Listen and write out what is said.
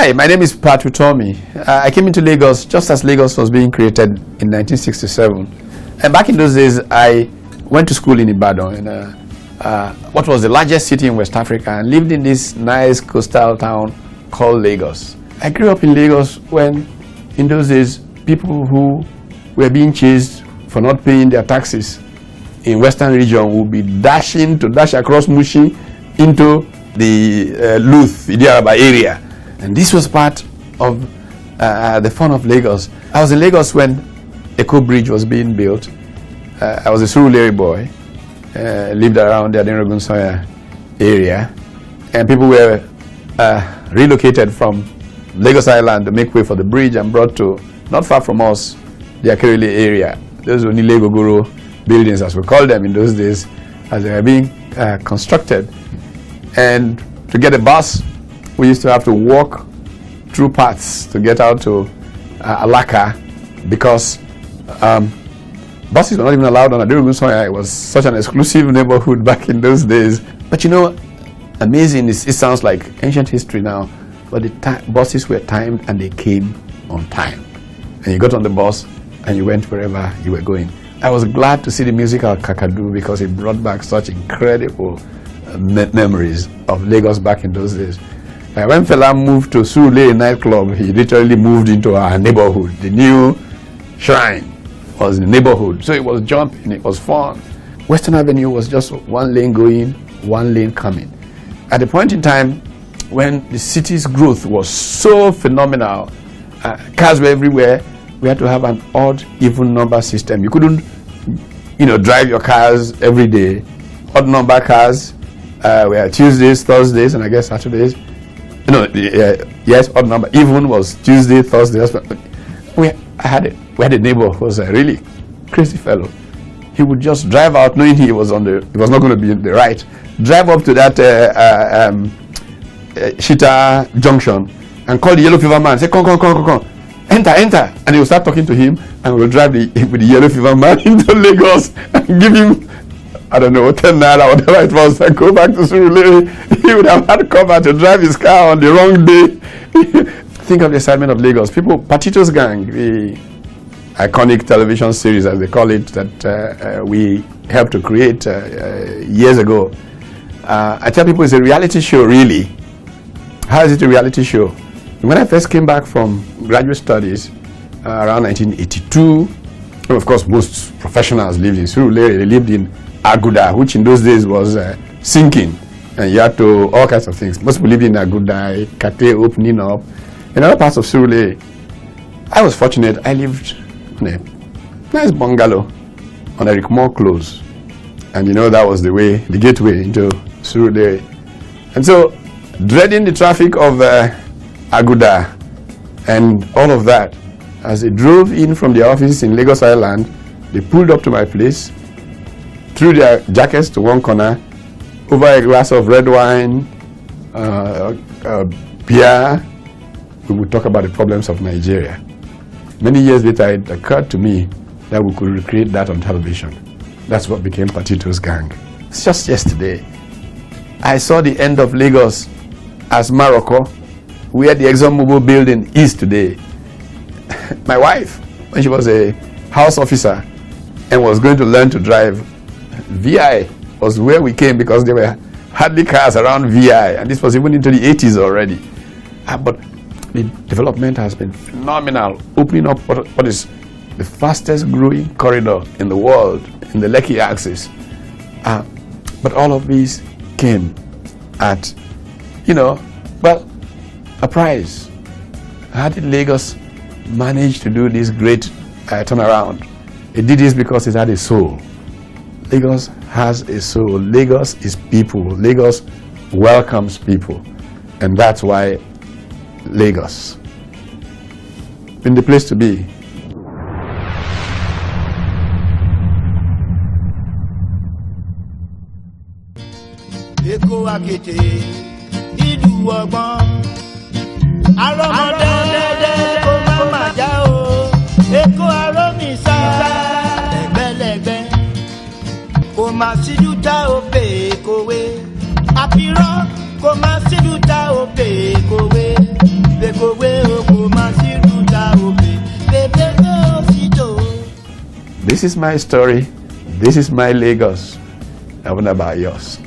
Hi, my name is Utomi. I came into Lagos just as Lagos was being created in 1967. And back in those days, I went to school in Ibadan, in what was the largest city in West Africa, and lived in this nice coastal town called Lagos. I grew up in Lagos when, in those days, people who were being chased for not paying their taxes in Western region would be dash across Mushi into the Luth, Idiaraba area. And this was part of the fun of Lagos. I was in Lagos when Eco Bridge was being built. I was a Surulere boy, lived around the Adenrogun-Soya area, and people were relocated from Lagos Island to make way for the bridge and brought to, not far from us, the Akerele area. Those were Nile-Gogoro buildings, as we called them in those days, as they were being constructed. And to get a bus, we used to have to walk through paths to get out to Alaka, because buses were not even allowed on Adenrogun-Soya. It was such an exclusive neighborhood back in those days. But you know, amazing, it sounds like ancient history now, but the buses were timed and they came on time. And you got on the bus and you went wherever you were going. I was glad to see the musical Kakadu because it brought back such incredible memories of Lagos back in those days. When Fela moved to Surulere nightclub, he literally moved into our neighborhood. The new shrine was in the neighborhood, so it was jumping, it was fun. Western Avenue was just one lane going, one lane coming. At the point in time when the city's growth was so phenomenal, cars were everywhere, we had to have an odd, even number system. You couldn't, drive your cars every day. Odd number cars were Tuesdays, Thursdays, and I guess Saturdays. Yes, odd number. Even was Tuesday, Thursday. We had a neighbor who was a really crazy fellow. He would just drive out knowing he was not going to be in the right. Drive up to that Shita junction and call the yellow fever man. Say, come. Enter. And he will start talking to him and we'll drive with the yellow fever man into Lagos and give him, I don't know, 10 naira, whatever it was, and go back to Surulere. He would have had cover to drive his car on the wrong day. Think of the excitement of Lagos. Patitos Gang, the iconic television series, as they call it, that we helped to create years ago. I tell people it's a reality show, really. How is it a reality show? When I first came back from graduate studies around 1982, of course, most professionals lived in Surulere. They lived in Aguda, which in those days was sinking, and you had to all kinds of things. Most people lived in Aguda, Kate opening up, in other parts of Surulere. I was fortunate. I lived in a nice bungalow on Eric Moore Close, and that was the gateway into Surulere. And so, dreading the traffic of Aguda and all of that, as they drove in from the office in Lagos Island, they pulled up to my place, threw their jackets to one corner, over a glass of red wine, beer. We would talk about the problems of Nigeria. Many years later, it occurred to me that we could recreate that on television. That's what became Patitos Gang. It's just yesterday, I saw the end of Lagos as Morocco, where the ExxonMobil building is today. My wife, when she was a house officer and was going to learn to drive, VI was where we came because there were hardly cars around VI, and this was even into the 80s already. But the development has been phenomenal, opening up what is the fastest growing corridor in the world, in the Lekki axis. But all of these came at, a price. How did Lagos manage to do this great turnaround? It did this because it had a soul. Lagos has a soul. Lagos is people. Lagos welcomes people. And that's why Lagos been the place to be. Kò má síjú tá ò pè kòwé. Àpírọ́ kò má síjú tá ò pè kòwé. This is my story. This is my Lagos. I wonder about yours.